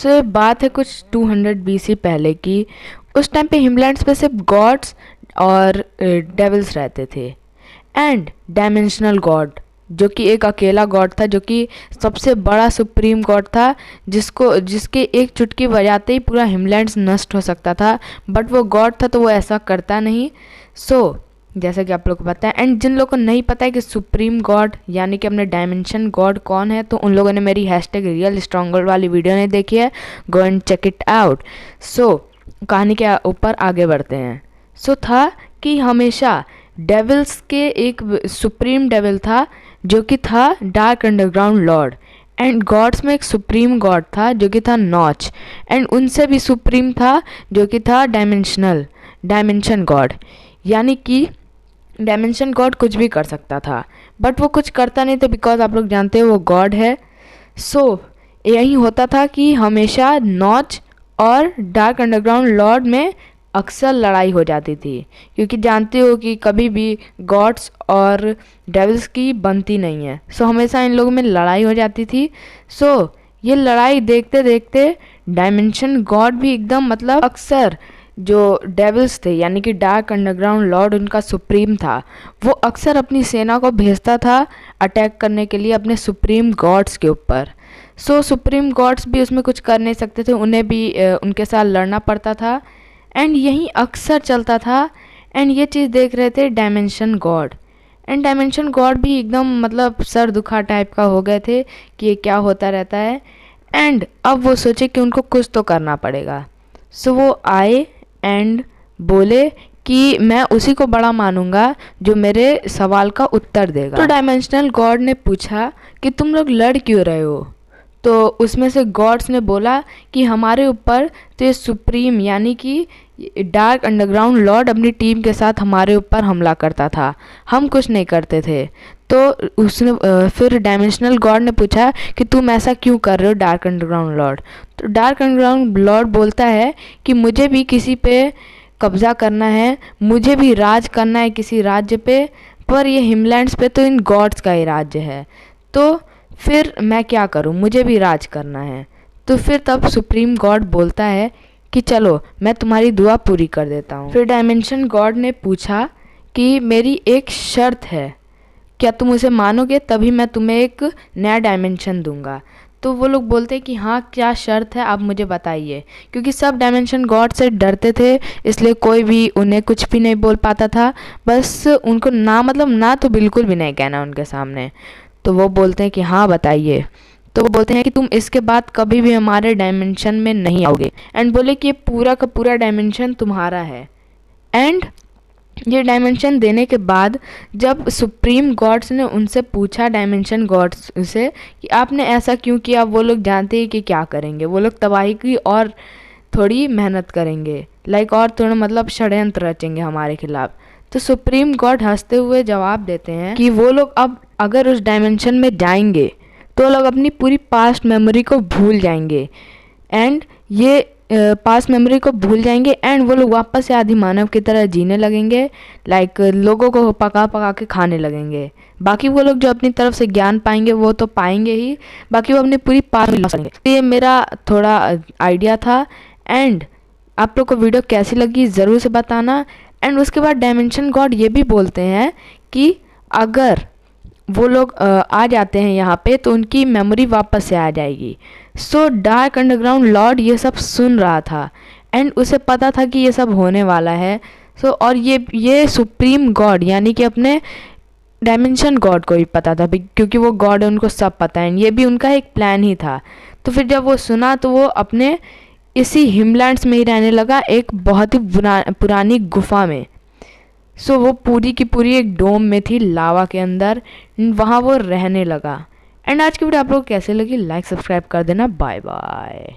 सो ये बात है कुछ 200 BC पहले की। उस टाइम पे हिमलैंड्स पे सिर्फ गॉड्स और डेविल्स रहते थे एंड डायमेंशनल गॉड, जो कि एक अकेला गॉड था, जो कि सबसे बड़ा सुप्रीम गॉड था, जिसके एक चुटकी बजाते ही पूरा हिमलैंड्स नष्ट हो सकता था। बट वो गॉड था तो वो ऐसा करता नहीं। सो जैसा कि आप लोग को पता है, एंड जिन लोगों को नहीं पता है कि सुप्रीम गॉड यानी कि अपने डायमेंशन गॉड कौन है, तो उन लोगों ने मेरी #रियल स्ट्रॉन्गर्ड वाली वीडियो नहीं देखी है, go and check it out. So कहानी के ऊपर आगे बढ़ते हैं। सो था कि हमेशा डेविल्स के एक सुप्रीम डेविल था जो कि था dark underground lord, and gods में एक सुप्रीम गॉड था जो कि था नॉच, एंड उनसे भी सुप्रीम था जो कि था डायमेंशन गॉड। यानी कि डायमेंशन गॉड कुछ भी कर सकता था, बट वो कुछ करता नहीं था बिकॉज आप लोग जानते हो वो गॉड है। सो यही होता था कि हमेशा नॉच और डार्क अंडरग्राउंड लॉर्ड में अक्सर लड़ाई हो जाती थी, क्योंकि जानते हो कि कभी भी गॉड्स और डेविल्स की बनती नहीं है। सो हमेशा इन लोगों में लड़ाई हो जाती थी। सो ये लड़ाई देखते देखते डायमेंशन गॉड भी एकदम मतलब अक्सर जो डेविल्स थे यानी कि डार्क अंडरग्राउंड लॉर्ड उनका सुप्रीम था, वो अक्सर अपनी सेना को भेजता था अटैक करने के लिए अपने सुप्रीम गॉड्स के ऊपर। सो सुप्रीम गॉड्स भी उसमें कुछ कर नहीं सकते थे, उन्हें भी उनके साथ लड़ना पड़ता था, एंड यही अक्सर चलता था। एंड ये चीज़ देख रहे थे dimension God, and dimension God भी एकदम मतलब सर दुखा टाइप का हो गए थे कि ये क्या होता रहता है। एंड अब वो सोचे कि उनको कुछ तो करना पड़ेगा। सो वो आए एंड बोले कि मैं उसी को बड़ा मानूंगा जो मेरे सवाल का उत्तर देगा। तो डायमेंशनल गॉड ने पूछा कि तुम लोग लड़ क्यों रहे हो? तो उसमें से गॉड्स ने बोला कि हमारे ऊपर तो ये सुप्रीम यानी कि डार्क अंडरग्राउंड लॉर्ड अपनी टीम के साथ हमारे ऊपर हमला करता था, हम कुछ नहीं करते थे। तो उसने फिर डायमेंशनल गॉड ने पूछा कि तुम ऐसा क्यों कर रहे हो डार्क अंडरग्राउंड लॉर्ड? तो डार्क अंडरग्राउंड लॉर्ड बोलता है कि मुझे भी किसी पे कब्जा करना है, मुझे भी राज करना है किसी राज्य पे, पर ये हिमलैंड्स पे तो इन गॉड्स का ही राज्य है, तो फिर मैं क्या करूं, मुझे भी राज करना है। तो फिर तब सुप्रीम गॉड बोलता है कि चलो मैं तुम्हारी दुआ पूरी कर देता हूँ। फिर डायमेंशन गॉड ने पूछा कि मेरी एक शर्त है, क्या तुम उसे मानोगे? तभी मैं तुम्हें एक नया डायमेंशन दूंगा। तो वो लोग बोलते हैं कि हाँ क्या शर्त है आप मुझे बताइए, क्योंकि सब डायमेंशन गॉड से डरते थे, इसलिए कोई भी उन्हें कुछ भी नहीं बोल पाता था, बस उनको ना तो बिल्कुल भी नहीं कहना उनके सामने। तो वो बोलते हैं कि हाँ बताइए। तो वो बोलते हैं कि तुम इसके बाद कभी भी हमारे डायमेंशन में नहीं आओगे, एंड बोले कि ये पूरा का पूरा डायमेंशन तुम्हारा है। एंड ये डायमेंशन देने के बाद जब सुप्रीम गॉड्स ने उनसे पूछा डायमेंशन गॉड्स से कि आपने ऐसा क्यों किया, वो लोग जानते हैं कि क्या करेंगे, वो लोग तबाही की और थोड़ी मेहनत करेंगे, और थोड़ा मतलब षड्यंत्र रचेंगे हमारे खिलाफ। तो सुप्रीम गॉड हंसते हुए जवाब देते हैं कि वो लोग अब अगर उस डायमेंशन में जाएंगे तो लोग अपनी पूरी पास्ट मेमोरी को भूल जाएंगे, एंड ये पास्ट मेमोरी को भूल जाएंगे, एंड वो लोग वापस से आदि मानव की तरह जीने लगेंगे, लोगों को पका पका के खाने लगेंगे। बाकी वो लोग जो अपनी तरफ से ज्ञान पाएंगे वो तो पाएंगे ही, बाकी वो अपनी पूरी पास्ट लॉस करेंगे। ये मेरा थोड़ा आइडिया था, एंड आप लोग को वीडियो कैसी लगी ज़रूर से बताना। एंड उसके बाद डायमेंशन गॉड ये भी बोलते हैं कि अगर वो लोग आ जाते हैं यहाँ पे तो उनकी मेमोरी वापस से आ जाएगी। सो डार्क अंडरग्राउंड लॉर्ड ये सब सुन रहा था, एंड उसे पता था कि ये सब होने वाला है। सो और ये सुप्रीम गॉड यानी कि अपने डायमेंशन गॉड को भी पता था, क्योंकि वो गॉड है उनको सब पता है, ये भी उनका एक प्लान ही था। तो फिर जब वो सुना तो वो अपने इसी हिमलैंड्स में ही रहने लगा, एक बहुत ही पुरानी गुफा में। सो वो पूरी की पूरी एक डोम में थी लावा के अंदर, वहाँ वो रहने लगा। एंड आज की वीडियो आप लोग कैसे लगी लाइक सब्सक्राइब कर देना। Bye bye.